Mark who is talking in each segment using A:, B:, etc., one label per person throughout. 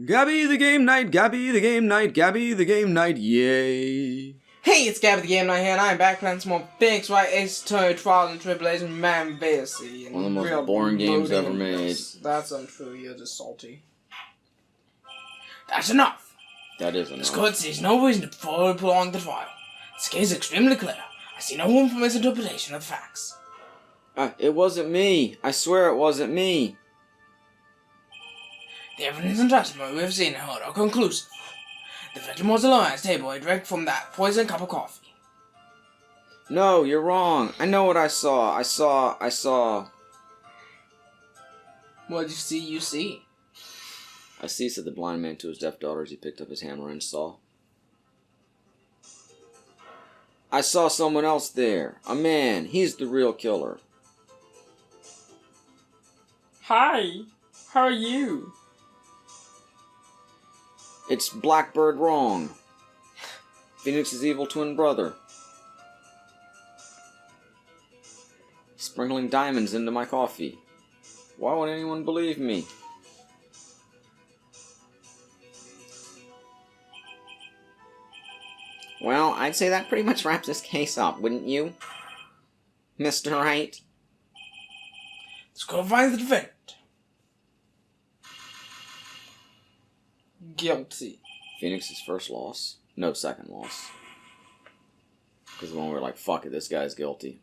A: Gabby the game night, Gabby the game night, Gabby the game night, yay.
B: Hey, it's Gabby the Game Night here, and I'm back playing some more Phoenix Wright, Ace Attorney, Trials and Tribulations, Man Fantasy.
A: One of the most boring games ever made.
B: That's untrue, you're just salty. That's enough!
A: That is enough.
B: This court sees no reason to further prolong the trial. This case is extremely clear. I see no room for misinterpretation of the facts.
A: It wasn't me. I swear it wasn't me.
B: The evidence and testimony we have seen and heard are conclusive. The victim was alone at his table and drank from that poisoned cup of coffee.
A: No, you're wrong. I know what I saw. I saw.
B: What did you see?
A: I see, said the blind man to his deaf daughter as he picked up his hammer and saw. I saw someone else there. A man. He's the real killer.
B: Hi, how are you?
A: It's Blackbird Wrong. Phoenix's evil twin brother. Sprinkling diamonds into my coffee. Why would anyone believe me? Well, I'd say that pretty much wraps this case up, wouldn't you, Mr. Wright?
B: Let's go find the defendant. Guilty.
A: Phoenix's first loss. No, second loss. Because when we were like, fuck it, this guy's guilty.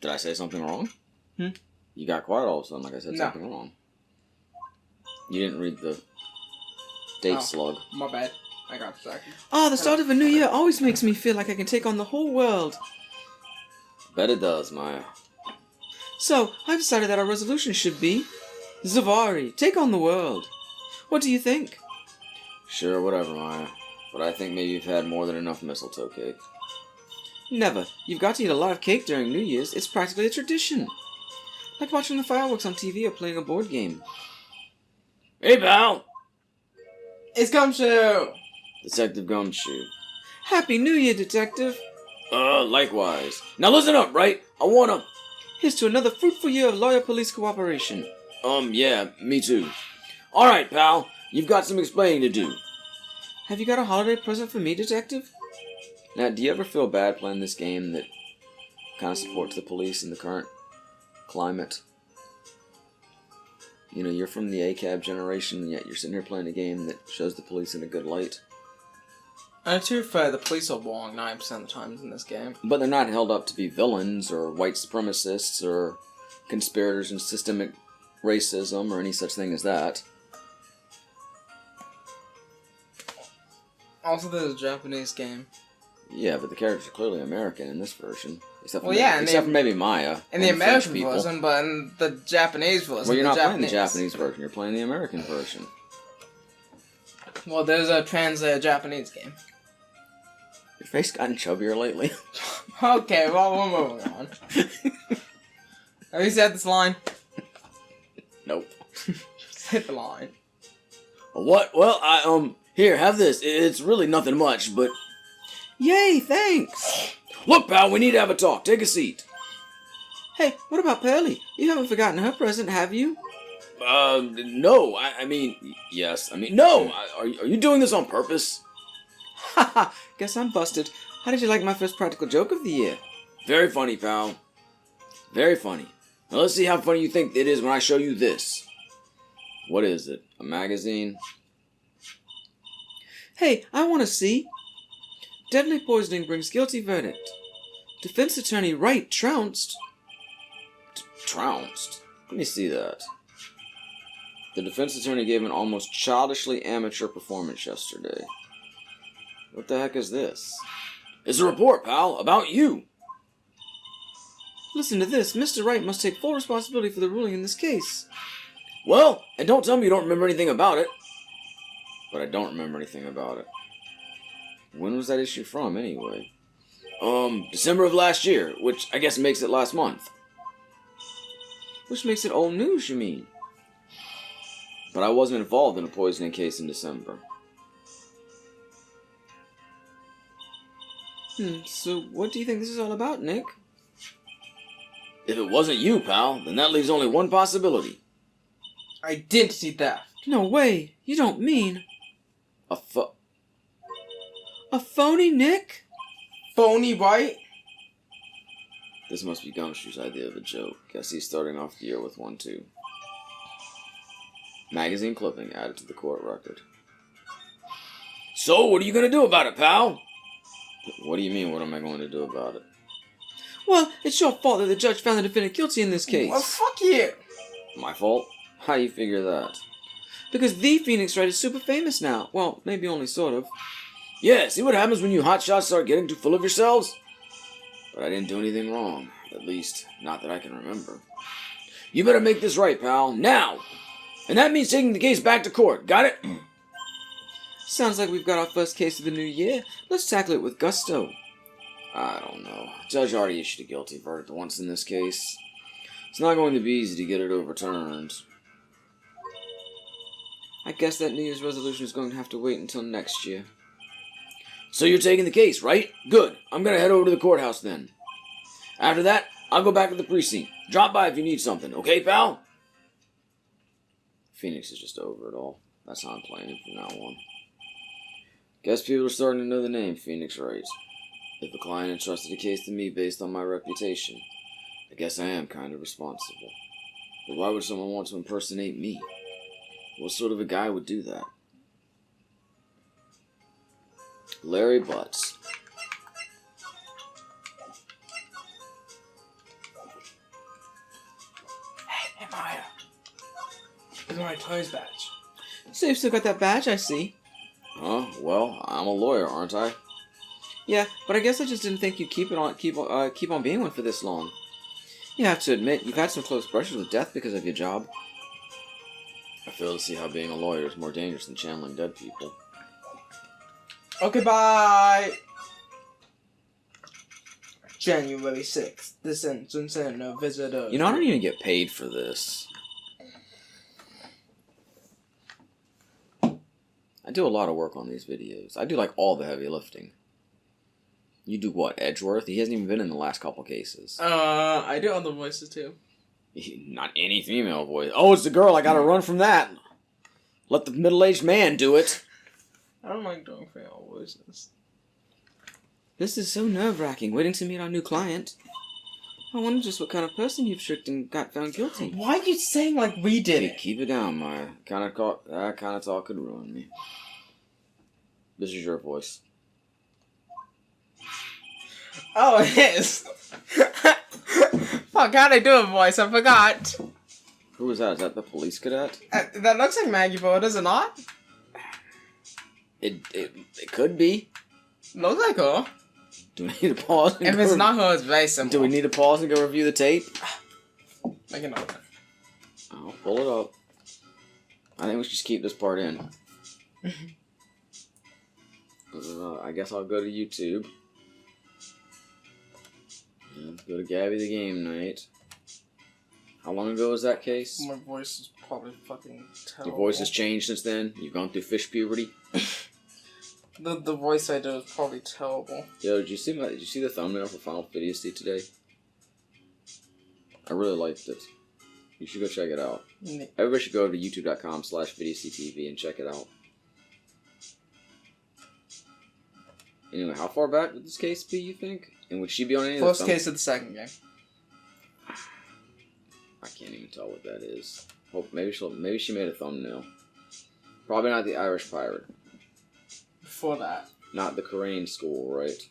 A: Did I say something wrong? You got quiet all of a sudden like I said something wrong. You didn't read the date slug.
B: My bad. I got distracted.
C: Ah, the start of a new year always makes me feel like I can take on the whole world.
A: Bet it does, Maya.
C: So, I've decided that our resolution should be... Zavari, take on the world. What do you think?
A: Sure, whatever, Maya. But I think maybe you've had more than enough mistletoe cake.
C: Never. You've got to eat a lot of cake during New Year's. It's practically a tradition. Like watching the fireworks on TV or playing a board game.
A: Hey, pal!
B: It's Gumshoe!
A: Detective Gumshoe.
C: Happy New Year, Detective.
A: Likewise. Now listen up, right? I wanna...
C: Here's to another fruitful year of lawyer-police cooperation.
A: Yeah, me too. Alright, pal. You've got some explaining to do.
C: Have you got a holiday present for me, Detective?
A: Now, do you ever feel bad playing this game that kind of supports the police in the current climate? You know, you're from the ACAB generation, and yet you're sitting here playing a game that shows the police in a good light.
B: And to be fair, the police are wrong 9% of the times in this game.
A: But they're not held up to be villains, or white supremacists, or conspirators in systemic racism, or any such thing as that.
B: Also, there's a Japanese game.
A: Yeah, but the characters are clearly American in this version. Except for, for maybe Maya.
B: In the American version, but in the Japanese version.
A: Well, you're not playing the Japanese version, you're playing the American version.
B: Well, there's a Japanese game.
A: Your face gotten chubbier lately.
B: Okay, well, we're moving on. Have you said this line?
A: Nope.
B: Say the line.
A: What? Well, here, have this. It's really nothing much, but...
C: Yay, thanks!
A: Look, pal, we need to have a talk. Take a seat.
C: Hey, what about Pearlie? You haven't forgotten her present, have you?
A: No. I mean, yes. I mean, no. Are you doing this on purpose?
C: Haha, guess I'm busted. How did you like my first practical joke of the year?
A: Very funny, pal. Very funny. Now let's see how funny you think it is when I show you this. What is it? A magazine?
C: Hey, I want to see. Deadly poisoning brings guilty verdict. Defense attorney Wright trounced.
A: Trounced? Let me see that. The defense attorney gave an almost childishly amateur performance yesterday. What the heck is this? It's a report, pal, about you.
C: Listen to this. Mr. Wright must take full responsibility for the ruling in this case.
A: Well, and don't tell me you don't remember anything about it. But I don't remember anything about it. When was that issue from, anyway? December of last year, which I guess makes it last month.
C: Which makes it old news, you mean?
A: But I wasn't involved in a poisoning case in December.
C: So what do you think this is all about, Nick?
A: If it wasn't you, pal, then that leaves only one possibility.
B: Identity theft.
C: No way. You don't mean...
A: A
C: phony Nick?
B: Phony, right?
A: This must be Gumshoe's idea of a joke. Guess he's starting off the year with one, too. Magazine clipping added to the court record. So, what are you going to do about it, pal? What do you mean, what am I going to do about it?
C: Well, it's your fault that the judge found the defendant guilty in this case.
B: Well, fuck you.
A: My fault? How do you figure that?
C: Because the Phoenix Wright is super famous now. Well, maybe only sort of.
A: Yeah, see what happens when you hotshots start getting too full of yourselves? But I didn't do anything wrong. At least, not that I can remember. You better make this right, pal. Now! And that means taking the case back to court. Got it?
C: Sounds like we've got our first case of the new year. Let's tackle it with gusto.
A: I don't know. Judge already issued a guilty verdict once in this case. It's not going to be easy to get it overturned.
C: I guess that New Year's resolution is going to have to wait until next year.
A: So you're taking the case, right? Good. I'm going to head over to the courthouse then. After that, I'll go back to the precinct. Drop by if you need something. Okay, pal? Phoenix is just over it all. That's how I'm playing it from now on. Guess people are starting to know the name Phoenix Wright. If a client entrusted a case to me based on my reputation, I guess I am kind of responsible. But why would someone want to impersonate me? What sort of a guy would do that? Larry Butts.
B: Hey, Maya. Look at my toys badge.
C: So you've still got that badge, I see.
A: Huh? Well, I'm a lawyer, aren't I?
C: Yeah, but I guess I just didn't think you'd keep on being one for this long. You have to admit, you've had some close brushes with death because of your job.
A: I fail to see how being a lawyer is more dangerous than channeling dead people.
B: Okay, bye. January 6th. The sentence and a visitor.
A: You know, I don't even get paid for this. I do a lot of work on these videos. I do like all the heavy lifting. You do what, Edgeworth? He hasn't even been in the last couple cases.
B: I do other voices too.
A: Not any female voice. Oh, it's the girl. I gotta run from that. Let the middle-aged man do it.
B: I don't like doing female voices.
C: This is so nerve-wracking, waiting to meet our new client. I wonder just what kind of person you've tricked and got found guilty.
B: Why are you saying like we did it?
A: Keep it down, Maya. That kind of talk could ruin me. This is your voice.
B: Oh, it is. Fuck, how'd I do a voice? I forgot.
A: Who is that? Is that the police cadet?
B: That looks like Maggie Boy, does it not?
A: It could be.
B: Looks like her.
A: Do we need to pause?
B: If it's not her, it's very simple.
A: Do we need to pause and go review the tape?
B: I can open it.
A: I'll pull it up. I think we should just keep this part in. I guess I'll go to YouTube. And go to Gabby the Game Night. How long ago was that case?
B: My voice is probably fucking terrible.
A: Your voice has changed since then? You've gone through fish puberty?
B: The voice I do is probably terrible.
A: Yo, did you see the thumbnail for Final Fantasy today? I really liked it. You should go check it out. Everybody should go to youtube.com/VDCTV and check it out. Anyway, how far back would this case be, you think? And would she be on any of the
B: First case of the second game.
A: I can't even tell what that is. Hope maybe she made a thumbnail. Probably not the Irish Pirate.
B: Before that.
A: Not the Korean school, right?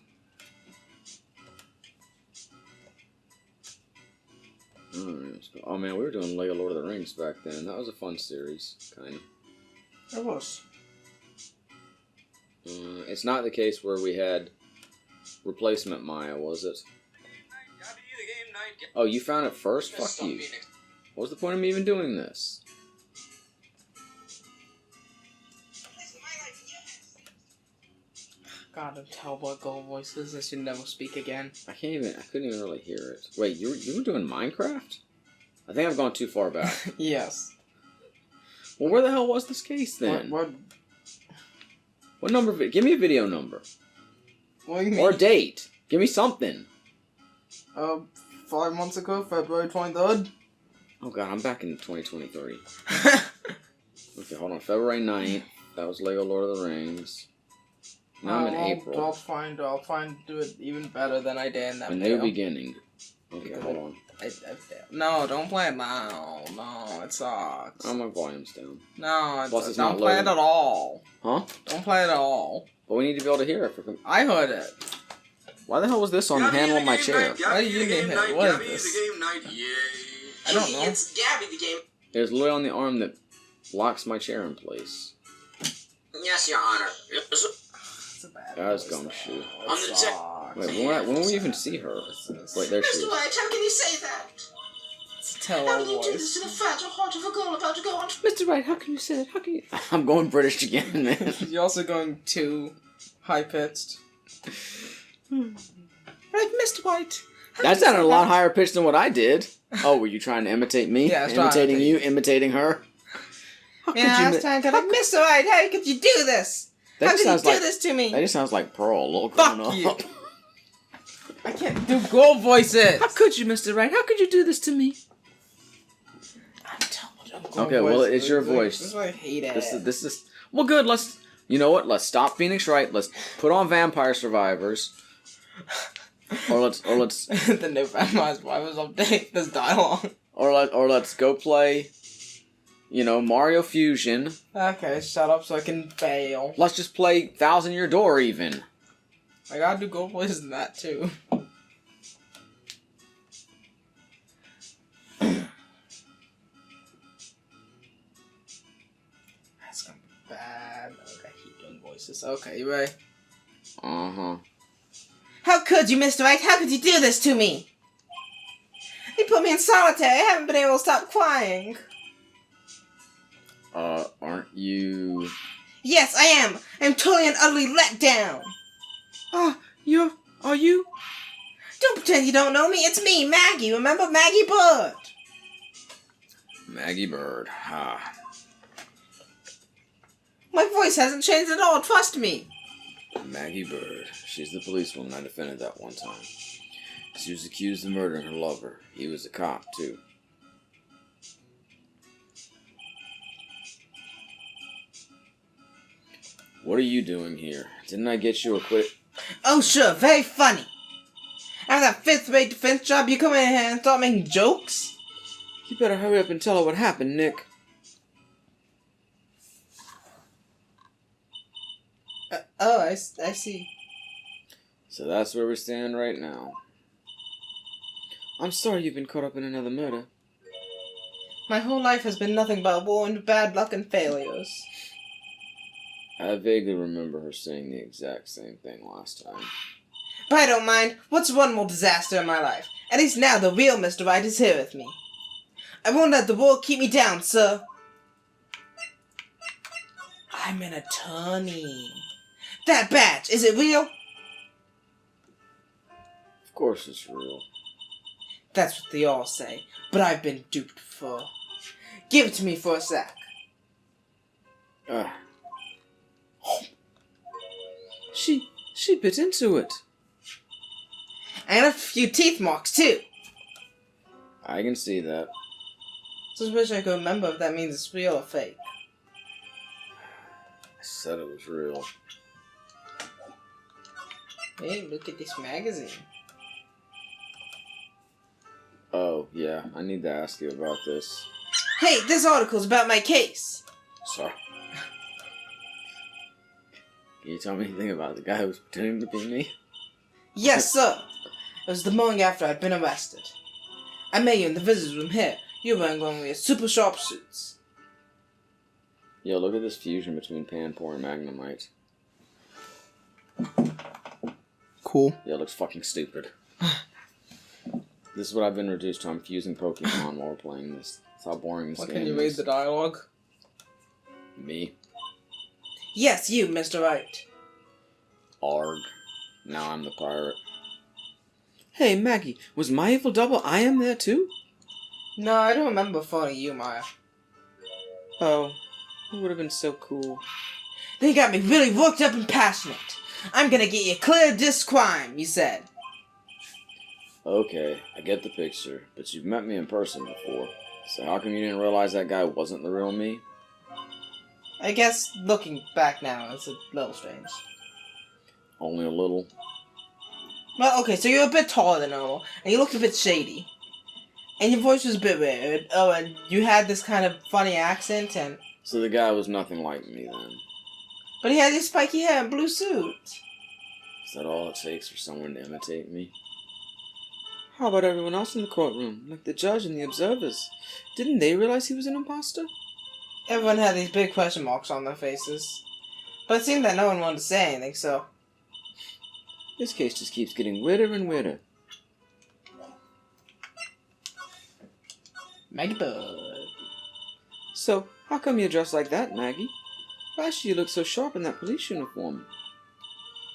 A: Alright. Oh man, we were doing Lego Lord of the Rings back then. That was a fun series, kind of.
B: It was.
A: It's not the case where we had replacement Maya, was it? Oh, you found it first? Fuck you. What was the point of me even doing this?
B: God, I'm terrible at girl voices. I should never speak again.
A: I couldn't even really hear it. Wait, you were doing Minecraft? I think I've gone too far back.
B: Yes.
A: Well, where the hell was this case then? What number? Give me a video number.
B: What do you mean?
A: Or a date. Give me something.
B: 5 months ago, February 23rd.
A: Oh god, I'm back in 2023. Okay, hold on. February 9th. That was Lego Lord of the Rings. Now I'm in April.
B: I'll find do it even better than I did in that
A: A
B: video.
A: new beginning. Okay, hold on.
B: I no, don't play it now. No, it sucks.
A: Oh, my volume's down.
B: No,
A: Plus it's
B: don't
A: not
B: play it
A: loading.
B: at all.
A: Huh?
B: Don't play it at all.
A: But we need to be able to hear it.
B: I heard it.
A: Why the hell was this on the handle of my chair?
B: Why do you name it? What is this? I don't know.
D: It's Gabby the game.
A: It was literally on the arm that locks my chair in place.
D: Yes, Your Honor.
B: It's a bad
A: That was
B: voice,
A: gumshoe.
B: though.
D: On
B: It
D: the
B: sucks.
A: Wait, when will we even see her? Wait, there she
D: Mr.
A: is.
D: Wright, how can you say that?
B: It's a tell
D: How can you do
B: voice.
D: this to the fragile heart of a girl about to go on?
C: Mr. Wright, how can you say that? How can you?
A: I'm going British again, man.
B: You're also going too high pitched. Right, Mr. White.
A: That sounded a lot higher pitched than what I did. Oh, were you trying to imitate me?
B: Yeah, I was trying to
A: imitating
B: imitate
A: you, imitating her.
C: How could
B: Yeah, I
C: you?
B: was trying to like, Mr. White, how could you do this?
A: That
B: How
A: just
B: could you
A: sounds
B: do
A: like
B: this to me?
A: that just sounds like Pearl, a little
B: Fuck
A: grown
B: you.
A: up.
B: I can't do girl voices.
C: How could you, Mr. Wright? How could you do this to me?
B: I'm telling you, girl
A: Okay, well,
B: voices.
A: it's your voice.
B: This is why I hate it.
A: This is well, good. Let's. You know what? Let's stop Phoenix Wright. Let's put on Vampire Survivors. Or let's
B: The new Vampire Survivors update. This dialogue.
A: or let's go play. You know, Mario Fusion.
B: Okay, shut up so I can fail.
A: Let's just play Thousand Year Door even.
B: I gotta do girl voices in that too. That's gonna be bad. Okay, I hate doing voices. Okay, you ready?
A: Uh-huh.
B: How could you, Mr. Wright? How could you do this to me? You put me in solitary. I haven't been able to stop crying.
A: Aren't you...
B: Yes, I am. I'm totally and utterly let down.
C: Are you?
B: Don't pretend you don't know me. It's me, Maggie. Remember Maggie Bird?
A: Maggie Bird. Ha.
B: My voice hasn't changed at all. Trust me.
A: Maggie Bird. She's the policewoman I defended that one time. She was accused of murdering her lover. He was a cop, too. What are you doing here? Didn't I get you acquitted?
B: Oh, sure. Very funny. After that fifth-rate defense job, you come in here and start making jokes?
C: You better hurry up and tell her what happened, Nick.
B: I see.
A: So that's where we stand right now.
C: I'm sorry you've been caught up in another murder.
B: My whole life has been nothing but war and bad luck and failures.
A: I vaguely remember her saying the exact same thing last time.
B: But I don't mind. What's one more disaster in my life? At least now the real Mr. Wright is here with me. I won't let the war keep me down, sir. I'm an attorney. That badge, is it real?
A: Of course it's real.
B: That's what they all say, but I've been duped before. Give it to me for a sec.
C: She bit into it.
B: I left a few teeth marks, too.
A: I can see that.
B: Just wish I could remember if that means it's real or fake.
A: I said it was real.
B: Hey, look at this magazine.
A: Oh, yeah. I need to ask you about this.
B: Hey, this article's about my case.
A: Sorry. Can you tell me anything about the guy who was pretending to be me?
B: Yes, sir. It was the morning after I'd been arrested. I met you in the visitors' room here. You were wearing one of your super sharp suits.
A: Yo, look at this fusion between Panpour and Magnemite.
B: Cool.
A: Yeah, it looks fucking stupid. This is what I've been reduced to. I'm fusing Pokemon while we're playing this. That's how boring this
B: What,
A: game
B: can you
A: is.
B: read the dialogue?
A: Me?
B: Yes, you, Mr. Wright.
A: Arg. Now I'm the pirate.
C: Hey, Maggie, was my evil double I am there too?
B: No, I don't remember phoning you, Maya.
C: Oh, it would have been so cool.
B: They got me really worked up and passionate. I'm gonna get you cleared of this crime, you said.
A: Okay, I get the picture, but you've met me in person before. So how come you didn't realize that guy wasn't the real me?
B: I guess looking back now, it's a little strange.
A: Only a little.
B: Well, okay, so you're a bit taller than normal, and you looked a bit shady. And your voice was a bit weird. Oh, and you had this kind of funny accent, and...
A: So the guy was nothing like me then.
B: But he had his spiky hair and blue suit.
A: Is that all it takes for someone to imitate me?
C: How about everyone else in the courtroom, like the judge and the observers? Didn't they realize he was an imposter?
B: Everyone had these big question marks on their faces. But it seemed that no one wanted to say anything, so...
C: This case just keeps getting weirder and weirder.
B: Maggie Bud.
C: So, how come you're dressed like that, Maggie? Last year you looked so sharp in that police uniform.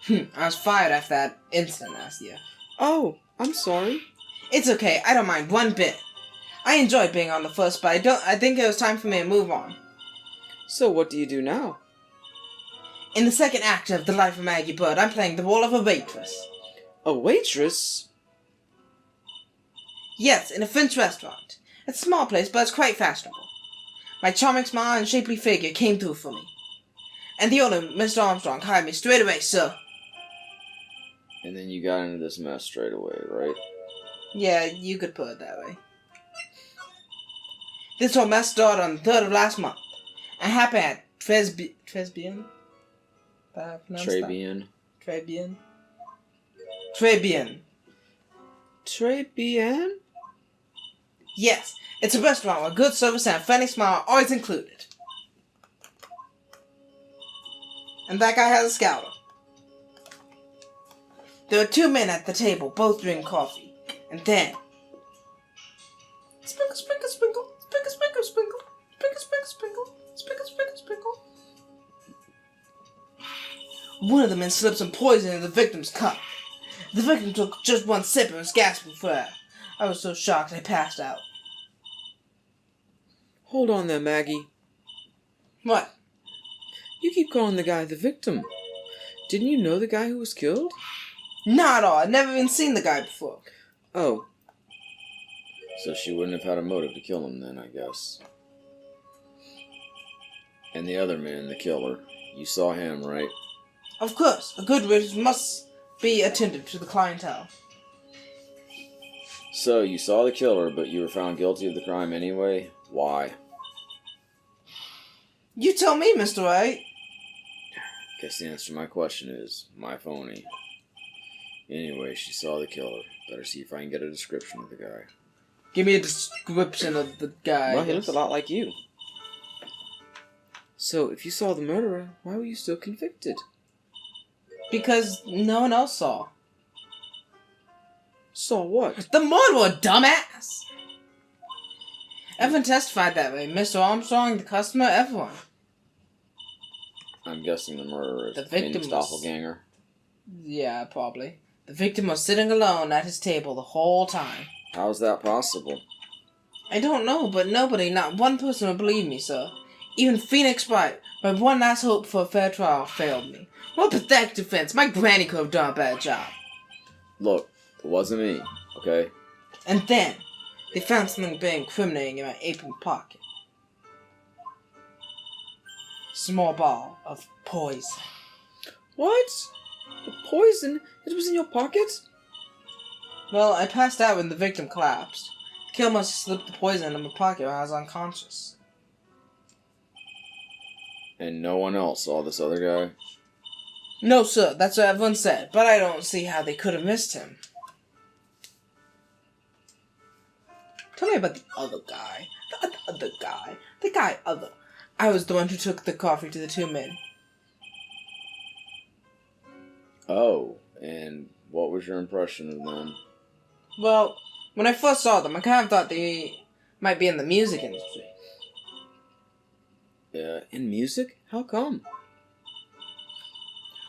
B: I was fired after that incident last year.
C: Oh, I'm sorry.
B: It's okay, I don't mind one bit. I enjoyed being on the force, but I think it was time for me to move on.
C: So what do you do now?
B: In the second act of The Life of Maggie Bird, I'm playing the role of a waitress.
C: A waitress?
B: Yes, in a French restaurant. It's a small place, but it's quite fashionable. My charming smile and shapely figure came through for me. And the owner, Mr. Armstrong, hired me straight away, sir.
A: And then you got into this mess straight away, right?
B: Yeah, you could put it that way. This whole mess started on the 3rd of last month. I happened at Trebian?
A: Trabian.
B: Trebian? Trebian.
C: Tribulations?
B: Yes, it's a restaurant where good service and a friendly smile are always included. And that guy has a scouter. There were 2 men at the table, both drinking coffee. And then... Sprinkle, sprinkle, sprinkle. Sprinkle, sprinkle, sprinkle. Sprinkle, sprinkle, sprinkle. Sprinkle, sprinkle, sprinkle. One of the men slipped some poison in the victim's cup. The victim took just one sip and was gasping for air. I was so shocked I passed out.
C: Hold on there, Maggie.
B: What?
C: You keep calling the guy the victim. Didn't you know the guy who was killed?
B: Not at all. I'd never even seen the guy before.
C: Oh,
A: So she wouldn't have had a motive to kill him then, I guess. And the other man, the killer, you saw him, right?
B: Of course, a good witness must be attentive to the clientele.
A: So, you saw the killer, but you were found guilty of the crime anyway? Why?
B: You tell me, Mr. Wright.
A: Guess the answer to my question is, my phony. Anyway, she saw the killer. Better see if I can get a description of the guy.
B: Give me a description of the guy.
C: well, he looks a lot like you. So, if you saw the murderer, why were you still convicted?
B: Because no one else saw.
C: Saw what?
B: The murderer, dumbass! Everyone testified that way. Mr. Armstrong, the customer, everyone.
A: I'm guessing the murderer is
B: The
A: the
B: victim
A: famous
B: was-
A: doppelganger.
B: Yeah, probably. The victim was sitting alone at his table the whole time.
A: How's that possible?
B: I don't know, but nobody, not one person would believe me, sir. Even Phoenix Wright, my one last hope for a fair trial, failed me. What a pathetic defense. My granny could have done a better job.
A: Look, it wasn't me, okay?
B: And then, they found something very incriminating in my apron pocket. Small ball of poison.
C: What? The poison? It was in your pocket?
B: Well, I passed out when the victim collapsed. The killer must have slipped the poison in my pocket when I was unconscious.
A: And no one else saw this other guy?
B: No, sir, that's what everyone said, but I don't see how they could have missed him. Tell me about the other guy. The other guy. The guy other. I was the one who took the coffee to the 2 men.
A: Oh, and what was your impression of them?
B: Well, when I first saw them, I kind of thought they might be in the music industry.
C: In music? How come?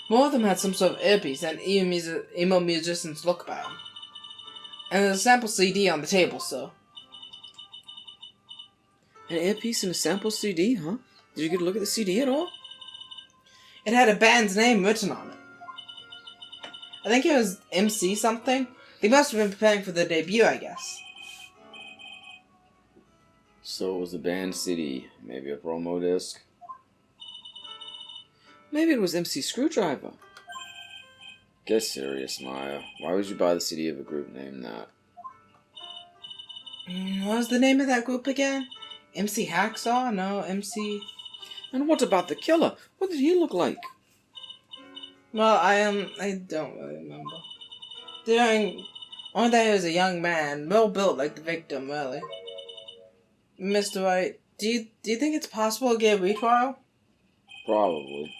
B: More of them had some sort of earpiece and emo musicians look about them. And there's a sample CD on the table, sir.
C: An earpiece and a sample CD, huh? Did you get a look at the CD at all?
B: It had a band's name written on it. I think it was MC something. They must have been preparing for their debut, I guess.
A: So it was a band CD, maybe a promo disc.
C: Maybe it was MC Screwdriver.
A: Get serious, Maya. Why would you buy the CD of a group named that?
B: What was the name of that group again? MC Hacksaw? No, MC...
C: And what about the killer? What did he look like?
B: Well, I don't really remember. Only that he was a young man, well built like the victim, really. Mr. Wright, do you think it's possible to get a retrial?
A: Probably.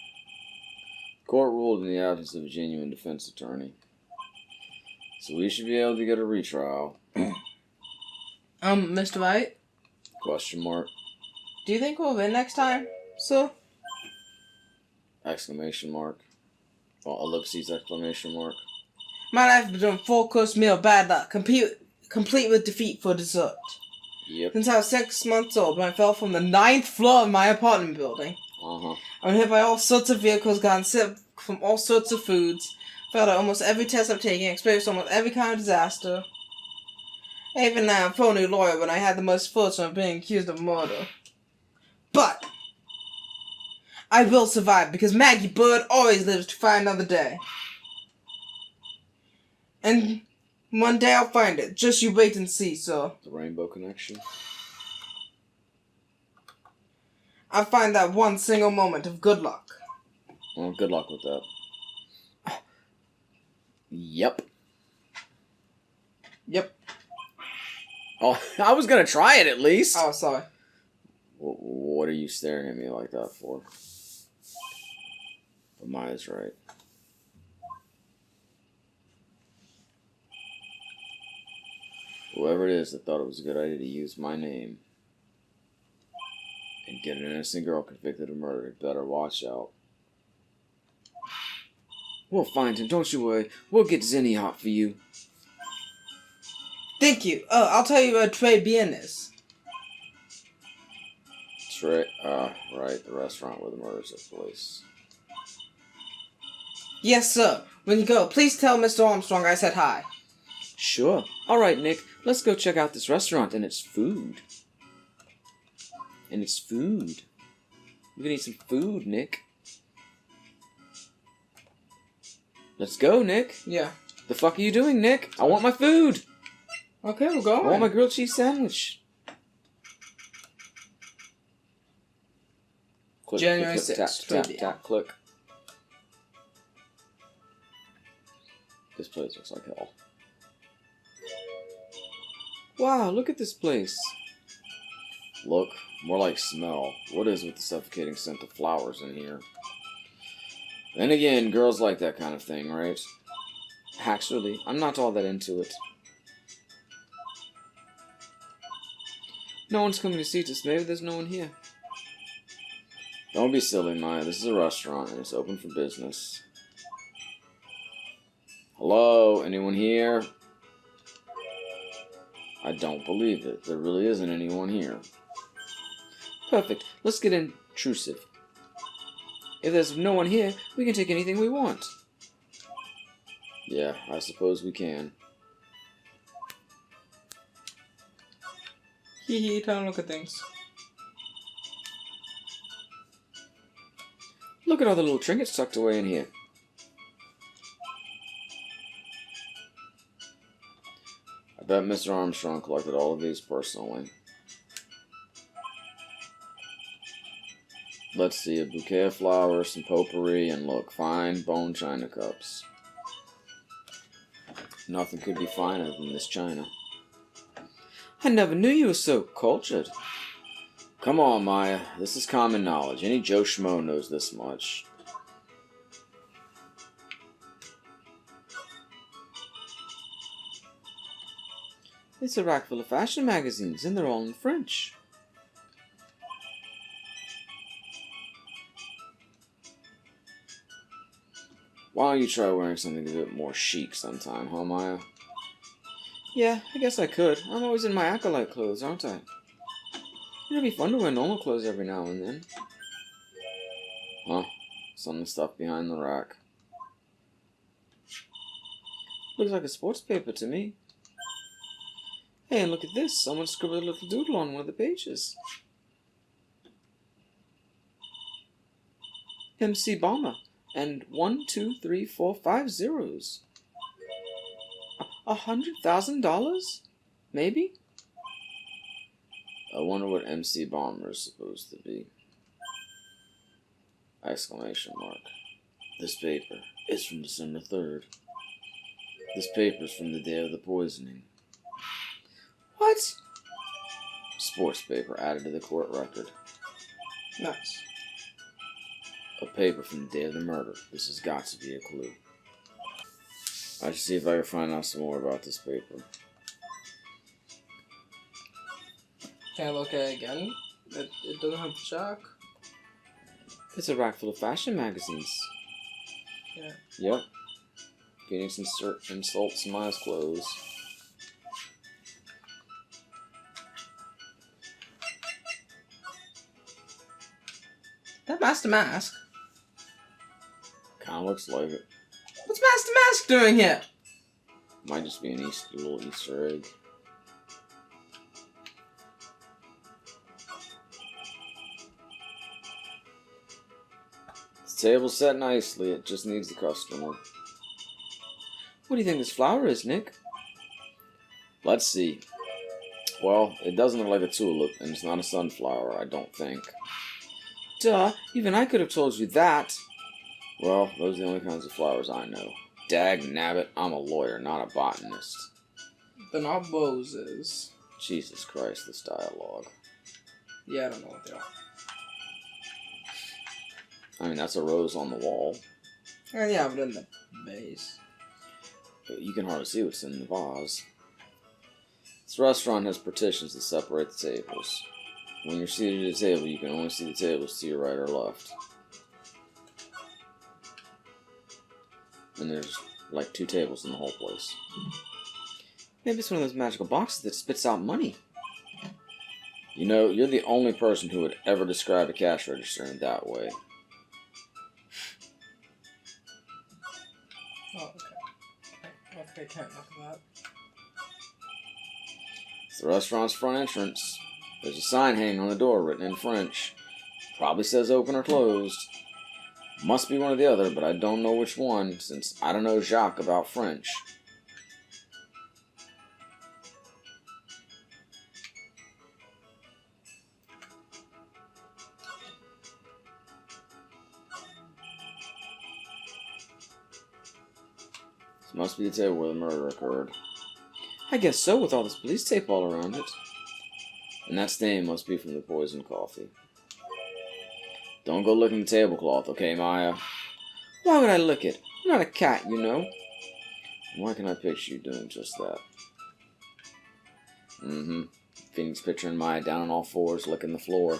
A: Court ruled in the absence of a genuine defense attorney. So we should be able to get a retrial.
B: Mr. Wright?
A: Question mark.
B: Do you think we'll win next time, sir?
A: Exclamation mark. Well, ellipses, exclamation mark.
B: Might have been a full-course meal, bad luck, complete with defeat for dessert.
A: Yep.
B: Since I was 6 months old, when I fell from the 9th floor of my apartment building.
A: Uh-huh.
B: I was hit by all sorts of vehicles, gotten sick from all sorts of foods, failed at almost every test I've taken, experienced almost every kind of disaster. I even now a phony lawyer when I had the misfortune of being accused of murder. But I will survive because Maggie Bird always lives to fight another day. And one day I'll find it. Just you wait and see, sir.
A: The Rainbow Connection.
B: I'll find that one single moment of good luck.
A: Well, good luck with that. Yep.
B: Yep.
A: Oh, I was gonna try it at least.
B: Oh, sorry.
A: What are you staring at me like that for? But Maya's right. Whoever it is that thought it was a good idea to use my name and get an innocent girl convicted of murder better watch out.
C: We'll find him, don't you worry. We'll get Zenny hot for you.
B: Thank you. Oh, I'll tell you where Trey Bien is.
A: Right, the restaurant where the murders took place.
B: Yes, sir. When you go, please tell Mr. Armstrong I said hi.
C: Sure. All right, Nick. Let's go check out this restaurant and its food. We're gonna eat some food, Nick. Let's go, Nick.
B: Yeah.
C: The fuck are you doing, Nick? I want my food.
B: Okay, we'll
C: I
B: go.
C: want my grilled cheese sandwich.
A: Click,
B: January
A: click,
B: 6th,
A: tap,
B: trivia.
A: tap, click. This place looks like hell.
C: Wow, look at this place.
A: Look, more like smell. What is with the suffocating scent of flowers in here? Then again, girls like that kind of thing, right?
C: Actually, I'm not all that into it. No one's coming to see us. Maybe there's no one here.
A: Don't be silly, Maya. This is a restaurant and it's open for business. Hello? Anyone here? I don't believe it. There really isn't anyone here.
C: Perfect. Let's get intrusive. If there's no one here, we can take anything we want.
A: Yeah, I suppose we can.
B: Hee hee, time to look at things.
C: Look at all the little trinkets tucked away in here.
A: I bet Mr. Armstrong collected all of these personally. Let's see, a bouquet of flowers, some potpourri, and look, fine bone china cups. Nothing could be finer than this china.
C: I never knew you were so cultured.
A: Come on, Maya. This is common knowledge. Any Joe Schmo knows this much.
C: It's a rack full of fashion magazines, and they're all in French.
A: Why don't you try wearing something a bit more chic sometime, huh, Maya?
C: Yeah, I guess I could. I'm always in my acolyte clothes, aren't I? It'd be fun to wear normal clothes every now and then.
A: Huh? Some of the stuff behind the rack.
C: Looks like a sports paper to me. Hey, and look at this. Someone scribbled a little doodle on one of the pages. MC Bomber. And 1, 2, 3, 4, 5 zeros. $100,000? Maybe?
A: I wonder what MC Bomber is supposed to be. Exclamation mark. This paper is from December 3rd. This paper is from the day of the poisoning.
C: What?
A: Sports paper added to the court record.
B: Nice.
A: A paper from the day of the murder. This has got to be a clue. I should see if I can find out some more about this paper.
B: Can I look at it again? It doesn't have the shock.
C: It's a rack full of fashion magazines.
B: Yeah.
A: Yep. Phoenix insults Maya's clothes.
B: That Master Mask?
A: Kinda looks like it.
B: What's Master Mask doing here?
A: Might just be an little Easter egg. The table's set nicely, it just needs the customer.
C: What do you think this flower is, Nick?
A: Let's see. Well, it doesn't look like a tulip, and it's not a sunflower, I don't think.
C: Duh, even I could have told you that.
A: Well, those are the only kinds of flowers I know. Dag nabbit, I'm a lawyer, not a botanist.
B: They're not roses.
A: Jesus Christ, this dialogue.
B: Yeah, I don't know what they are.
A: I mean, that's a rose on the wall.
B: Yeah, but in the base.
A: But you can hardly see what's in the vase. This restaurant has partitions that separate the tables. When you're seated at a table, you can only see the tables to your right or left. And there's like 2 tables in the whole place.
C: Maybe it's one of those magical boxes that spits out money.
A: You know, you're the only person who would ever describe a cash register in that way.
B: Oh, okay. Okay, can't look at that.
A: It's the restaurant's front entrance. There's a sign hanging on the door written in French. Probably says open or closed. Must be one or the other, but I don't know which one, since I don't know Jacques about French. This must be the table where the murder occurred.
C: I guess so, with all this police tape all around it.
A: And that stain must be from the poisoned coffee. Don't go licking the tablecloth, okay, Maya?
C: Why would I lick it? I'm not a cat, you know.
A: Why can I picture you doing just that? Phoenix picturing Maya down on all fours, licking the floor.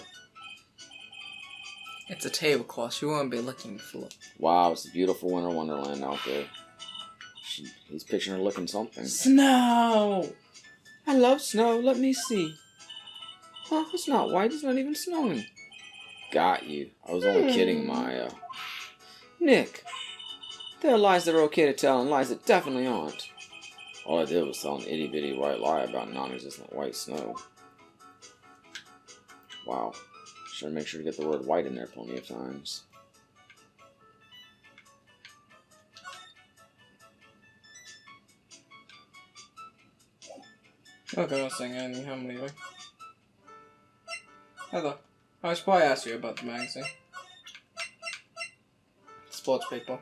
B: It's a tablecloth. You won't be licking the floor.
A: Wow, it's a beautiful winter wonderland out there. He's picturing her licking something.
B: Snow!
C: I love snow. Let me see. Huh, it's not white. It's not even snowing.
A: Got you. I was only kidding, Maya.
C: Nick, there are lies that are okay to tell and lies that definitely aren't.
A: All I did was tell an itty-bitty white lie about non-existent white snow. Wow. Should make sure to get the word white in there plenty of times.
B: Okay, I was saying anything. How many? Hello. I should probably ask you about the magazine. Sports paper.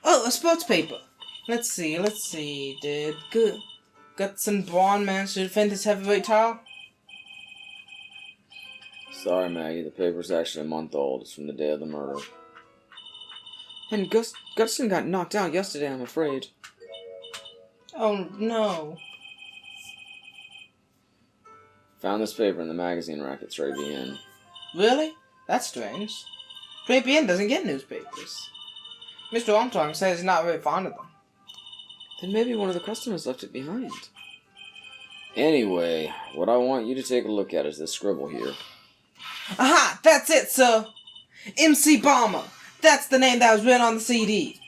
B: Oh, a sports paper. Let's see. Did Guts and Braun manage to defend his heavyweight title?
A: Sorry, Maggie. The paper's actually a month old. It's from the day of the murder.
C: And Gutston got knocked out yesterday, I'm afraid.
B: Oh, no.
A: Found this paper in the magazine rack at Tribulations.
B: Really? That's strange. JPN doesn't get newspapers. Mr. Armstrong says he's not very fond of them.
C: Then maybe one of the customers left it behind.
A: Anyway, what I want you to take a look at is this scribble here.
B: Aha! That's it, sir! MC Bomber! That's the name that was written on the CD.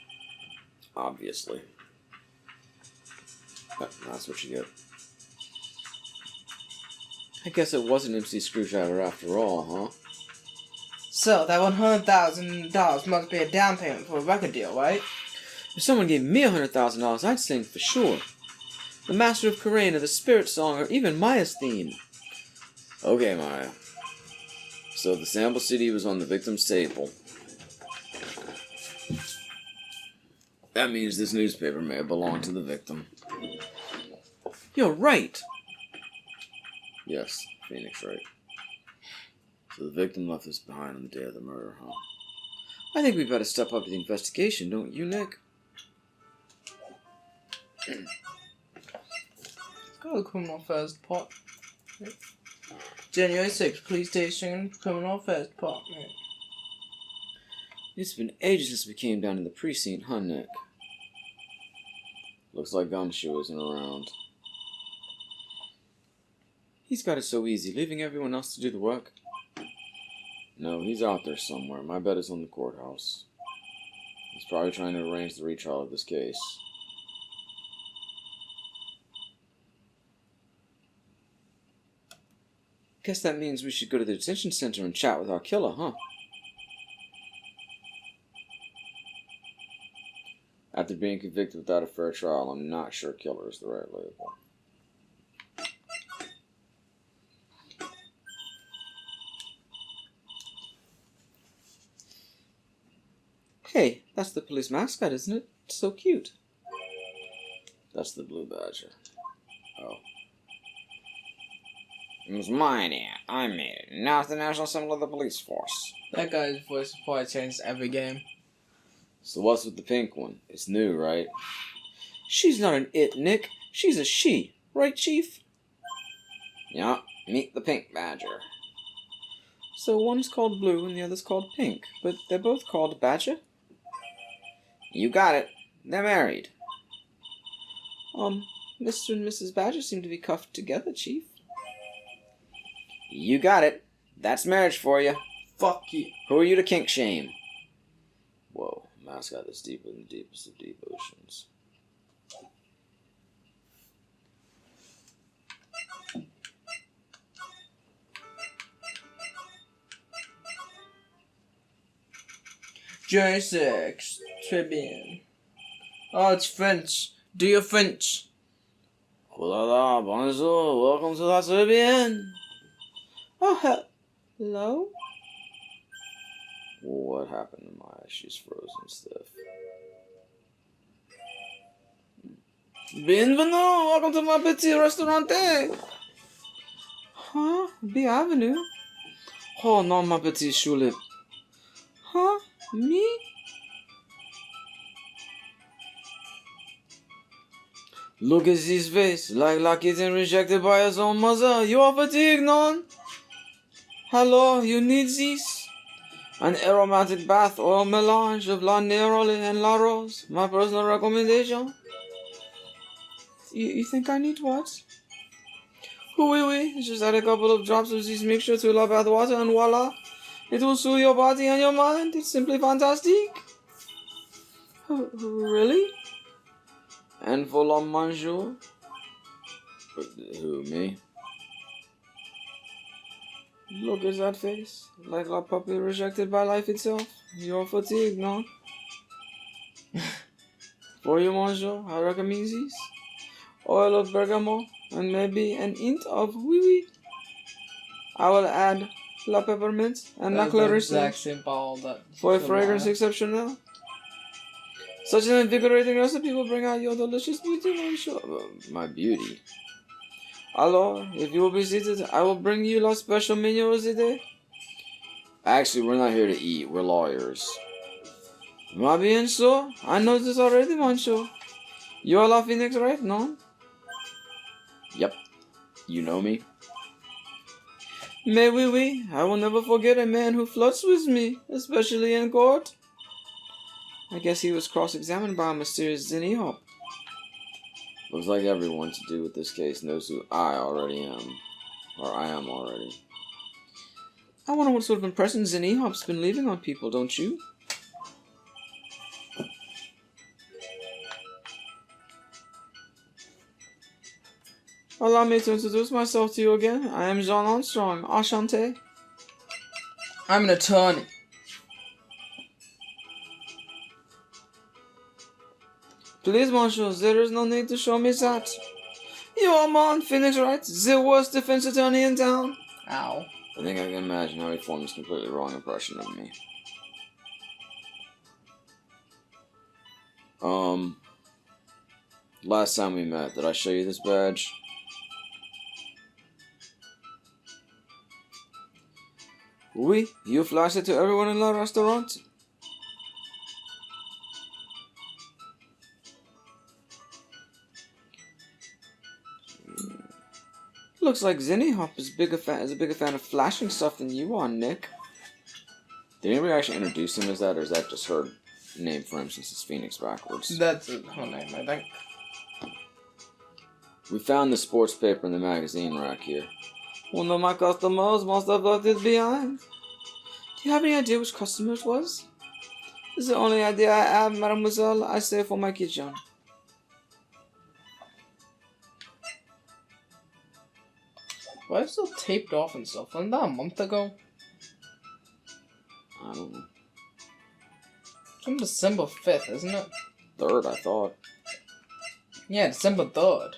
A: Obviously. That's what you get.
C: I guess it was an MC screwdriver after all, huh?
B: So, that $100,000 must be a down payment for a record deal, right?
C: If someone gave me $100,000, I'd sing for sure. The Master of Karena, the Spirit Song, or even Maya's theme.
A: Okay, Maya. So the sample CD was on the victim's table. That means this newspaper may have belonged to the victim.
C: You're right.
A: Yes, Phoenix, right. So the victim left this behind on the day of the murder, huh?
C: I think we better step up the investigation, don't you, Nick?
B: Let's go to the criminal affairs department. January 6th, police station, criminal affairs department.
C: It's been ages since we came down to the precinct, huh, Nick?
A: Looks like Gumshoe isn't around.
C: He's got it so easy, leaving everyone else to do the work.
A: No, he's out there somewhere. My bet is on the courthouse. He's probably trying to arrange the retrial of this case.
C: Guess that means we should go to the detention center and chat with our killer, huh?
A: After being convicted without a fair trial, I'm not sure killer is the right label.
C: Hey, that's the police mascot, isn't it? It's so cute.
A: That's the Blue Badger. Oh.
E: It was my idea. I made it. Now it's the national symbol of the police force.
B: That guy's voice has probably changed every game.
A: So what's with the pink one? It's new, right?
C: She's not an it, Nick. She's a she. Right, Chief?
E: Yeah, meet the pink badger.
C: So one's called Blue and the other's called Pink, but they're both called Badger?
E: You got it. They're married.
C: Mr. and Mrs. Badger seem to be cuffed together, Chief.
E: You got it. That's marriage for you.
B: Fuck you.
E: Who are you to kink shame?
A: Whoa, mascot that's deeper than the deepest of deep oceans.
B: January 6th, Tribune. Oh, it's French. Do your French.
A: Hola, bonjour, welcome to the Tribune.
C: Oh, hello?
A: What happened to Maya? She's frozen stiff.
C: Bienvenue! Welcome to my petit restaurante! Huh? Bienvenue? Oh, non, ma petite chulip. Huh? Me?
A: Look at his face, like he's been rejected by his own mother. You are fatigued, non?
C: Hello, you need this?
A: An aromatic bath oil melange of La Neroli and La Rose. My personal recommendation.
C: You think I need what?
A: Oui. Just add a couple of drops of this mixture to la bath water and voila. It will soothe your body and your mind. It's simply fantastic.
C: Really?
A: And for la bonjour. Who, me? Look at that face. Like a puppy rejected by life itself. You're fatigued, no? For you, monsieur, I recommend this. Oil of bergamot and maybe an hint of oui. I will add la peppermint and la clarice
B: Same ball that.
A: for a fragrance exceptional. Such an invigorating recipe will bring out your delicious beauty, monsieur. My beauty. Alors, if you will be seated, I will bring you la special menu of the day. Actually, we're not here to eat. We're lawyers. Ma bien sûr. I know this already, monsieur. You are la Phoenix, right? No? Yep. You know me? Mais oui. I will never forget a man who flirts with me, especially in court.
C: I guess he was cross-examined by a mysterious Zinni Hop.
A: Looks like everyone to do with this case knows who I already am. Or I am already.
C: I wonder what sort of impression Zinni Hop's been leaving on people, don't you? allow me to introduce myself to you again. I am Jean Armstrong. Enchanté.
B: I'm an attorney.
C: Please, monsieur, there is no need to show me that. You are man, Phoenix Wright, the worst defense attorney in town.
B: Ow.
A: I think I can imagine how he formed this completely wrong impression of me. Last time we met, did I show you this badge?
C: Oui, you flashed it to everyone in the restaurant. Looks like Zinni Hop is a bigger fan of flashing stuff than you are, Nick.
A: Did anybody actually introduce him as that, or is that just her name for him since it's Phoenix backwards?
B: That's her name, I think.
A: We found the sports paper in the magazine rack here.
C: One of my customers must have left it behind. Do you have any idea which customer it was? This is the only idea I have, mademoiselle. I save for my kitchen.
B: Why is it still taped off and stuff? Wasn't that a month ago?
A: I don't know.
B: It's on December 5th, isn't it?
A: 3rd, I thought.
B: Yeah, December 3rd.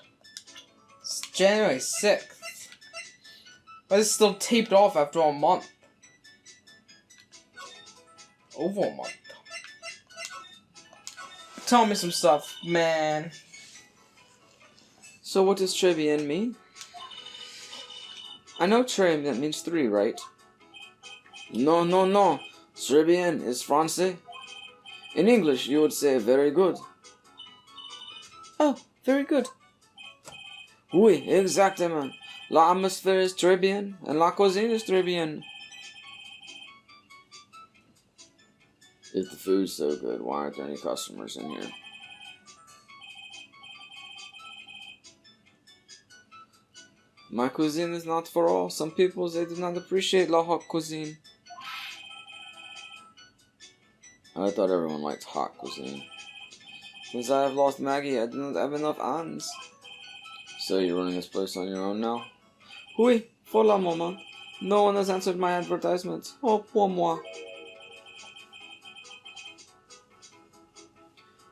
B: It's January 6th. Why is it still taped off after a month? Over a month. Tell me some stuff, man.
C: So what does Tribien mean? I know Trib, that means 3, right?
A: No. Tribien is Francais. In English, you would say very good.
C: Oh, very good.
A: Oui, exactement.
C: L'atmosphère is Tribien, and la cuisine is Tribien.
A: If the food's so good, why aren't there any customers in here?
C: My cuisine is not for all. Some people, they do not appreciate la haute cuisine.
A: I thought everyone liked hot cuisine.
C: Since I have lost Maggie, I do not have enough hands.
A: So you're running this place on your own now?
C: Oui, for la moment. No one has answered my advertisement. Oh, pour moi.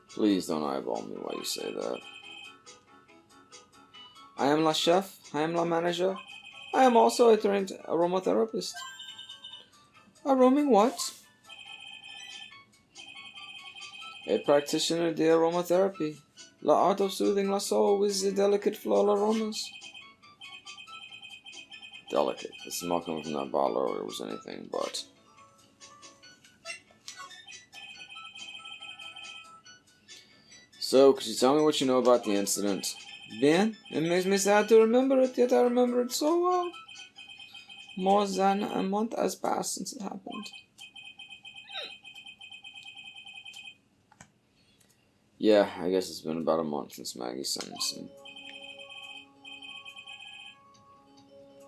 A: Please don't eyeball me while you say that.
C: I am la chef. I am la manager. I am also a trained aromatherapist. A roaming what? A practitioner de aromatherapy. La art of soothing la soul with the delicate floral aromas.
A: Delicate. The smell coming from that bottle earlier was anything but. So, could you tell me what you know about the incident?
C: Bien, it makes me sad to remember it, yet I remember it so well. More than a month has passed since it happened.
A: Yeah, I guess it's been about a month since Maggie's sentencing.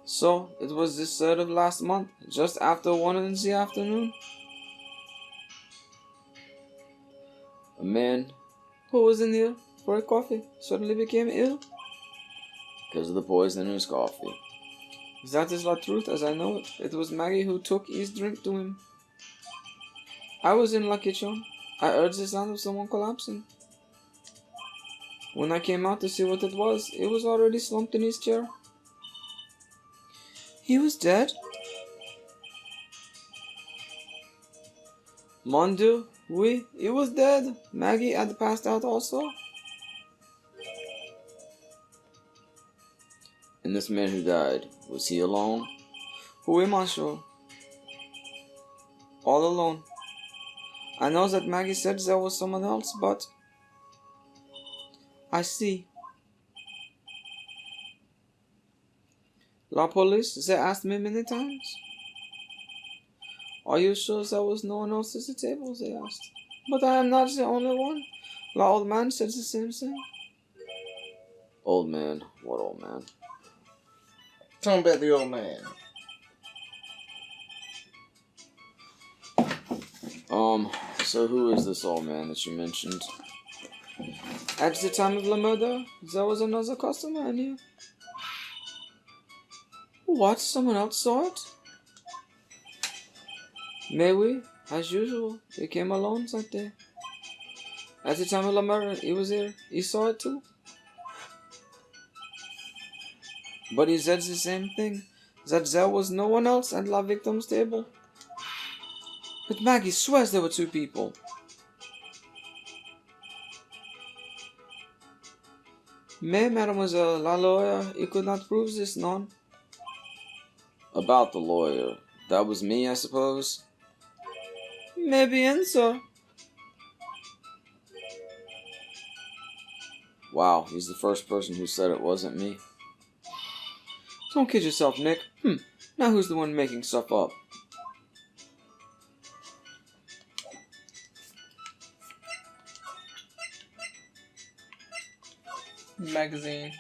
C: So, it was this 3rd of last month, just after 1 in the afternoon.
A: A man,
C: Who was in here for a coffee suddenly became ill.
A: because of the poison in his coffee.
C: That is the truth as I know it. It was Maggie who took his drink to him. I was in the kitchen. I heard the sound of someone collapsing. When I came out to see what it was already slumped in his chair. He was dead? Mon Dieu, oui, he was dead. Maggie had passed out also.
A: And this man who died, was he alone?
C: Oui, monsieur. All alone. I know that Maggie said there was someone else, but I see. La police, they asked me many times. Are you sure there was no one else at the table, they asked. But I am not the only one. The old man said the same thing.
A: Old man? What old man?
B: Tell me about the old man.
A: So who is this old man that you mentioned?
C: At the time of the murder, there was another customer in here. What? Someone else saw it? May we? As usual, he came alone that day. At the time of the murder, he was here. He saw it too. But he said the same thing, that there was no one else at La Victim's table. But Maggie swears there were two people. Mais, mademoiselle, la lawyer, you could not prove this, non?
A: About the lawyer. That was me, I suppose?
C: Maybe, and sir.
A: Wow, he's the first person who said it wasn't me.
C: Don't kid yourself, Nick. Now who's the one making stuff up?
B: Magazine.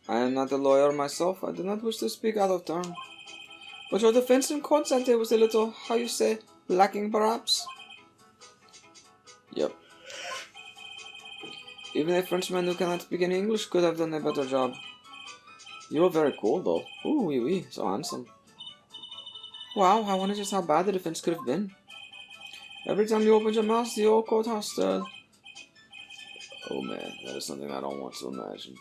C: I am not a lawyer myself. I do not wish to speak out of turn. But your defense in court that day was a little, how you say, lacking perhaps?
A: Yep.
C: Even a Frenchman who cannot speak any English could have done a better job.
A: You were very cool, though.
C: Ooh, oui, oui, so handsome. Wow, I wonder just how bad the defense could have been. Every time you opened your mouth, the old courthouse stirred.
A: Oh man, that is something I don't want to imagine.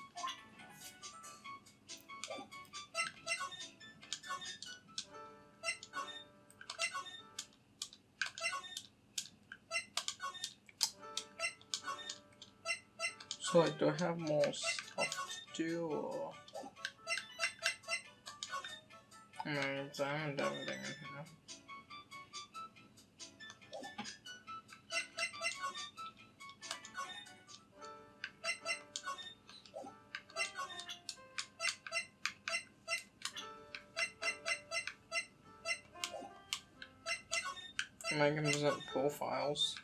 B: So, like, do I have more stuff to do, or... I examined everything in here. I can present profiles.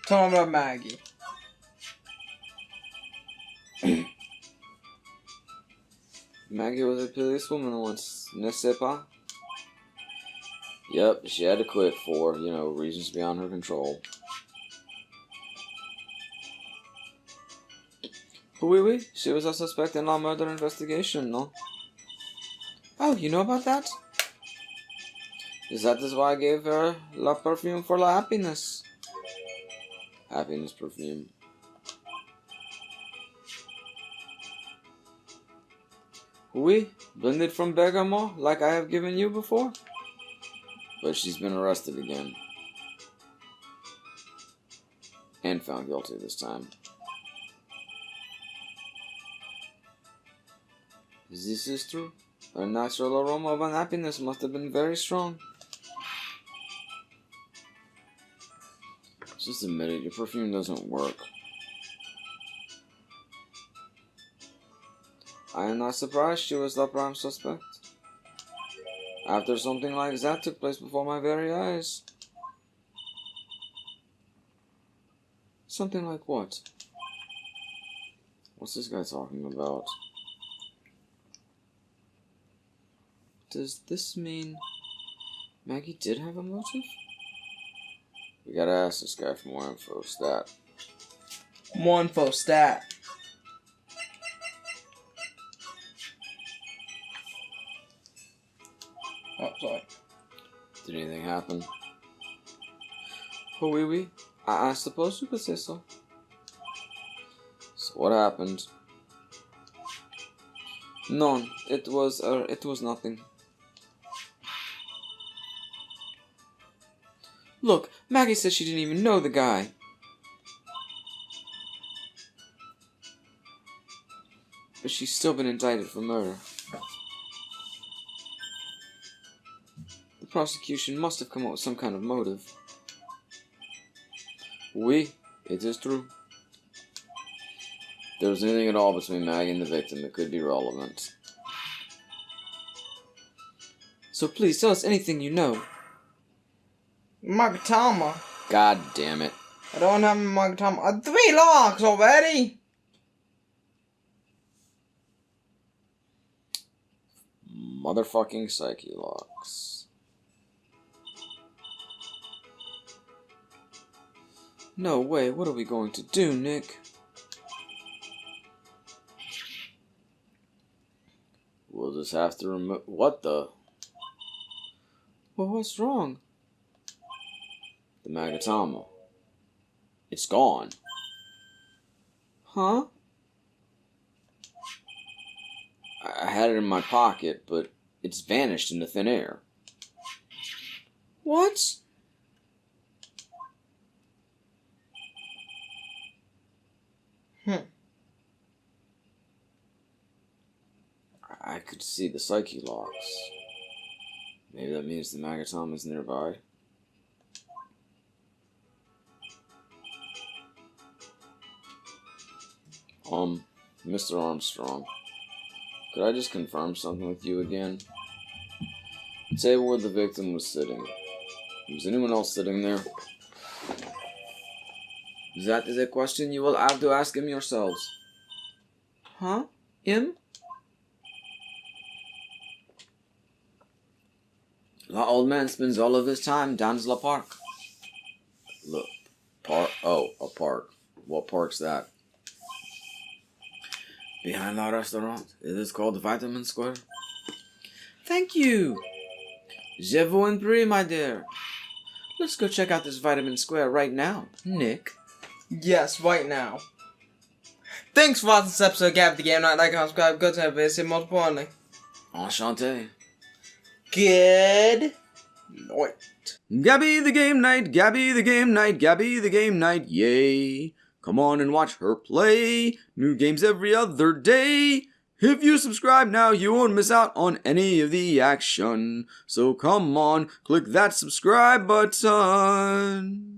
B: Tell me about Maggie.
C: Maggie was a policewoman once, n'est-ce pas?
A: Yep, she had to quit for, reasons beyond her control.
C: Oui, oui, she was a suspect in our murder investigation, no? Oh, you know about that? That is why I gave her la perfume for la happiness.
A: Happiness perfume.
C: Oui, blended from bergamot, like I have given you before.
A: But she's been arrested again. And found guilty this time.
C: This is true. Her natural aroma of unhappiness must have been very strong.
A: Just admit it, your perfume doesn't work.
C: I am not surprised she was the prime suspect. After something like that took place before my very eyes. Something like what?
A: What's this guy talking about?
C: Does this mean Maggie did have a motive?
A: We gotta ask this guy for more info. Stat.
B: More info, stat. Oh, sorry.
A: Did anything happen?
C: Oh, oui, oui. I suppose you could say so.
A: So what happened?
C: None. It was nothing. Look, Maggie says she didn't even know the guy. But she's still been indicted for murder. The prosecution must have come up with some kind of motive.
A: Oui, it is true. If there was anything at all between Maggie and the victim, it could be relevant.
C: So please tell us anything you know.
B: Magatama.
A: God damn it.
B: I don't have Magatama. 3 locks already!
A: Motherfucking psyche locks.
C: No way, what are we going to do, Nick?
A: We'll just have to remove. What the?
C: Well, what's wrong?
A: The Magatama. It's gone.
C: Huh?
A: I had it in my pocket, but it's vanished into thin air.
C: What?
A: I could see the psyche locks. Maybe that means the Magatama is nearby. Mr. Armstrong, could I just confirm something with you again? The table where the victim was sitting. Was anyone else sitting there? That is a question you will have to ask him yourselves.
C: Huh? Him?
A: The old man spends all of his time down the park. Look, park. Oh, a park. What park's that? Behind our restaurant. It is called Vitamin Square.
C: Thank you. Je vous en prie, my dear. Let's go check out this Vitamin Square right now, Nick.
B: Yes, right now. Thanks for watching this episode of Gabby the Game Night. Like and subscribe. Go to everybody. Say most importantly.
A: Enchanté.
B: Good night.
A: Gabby the Game Night, Gabby the Game Night, Gabby the Game Night, yay. Come on and watch her play. New games every other day. If you subscribe now, you won't miss out on any of the action. So come on, click that subscribe button.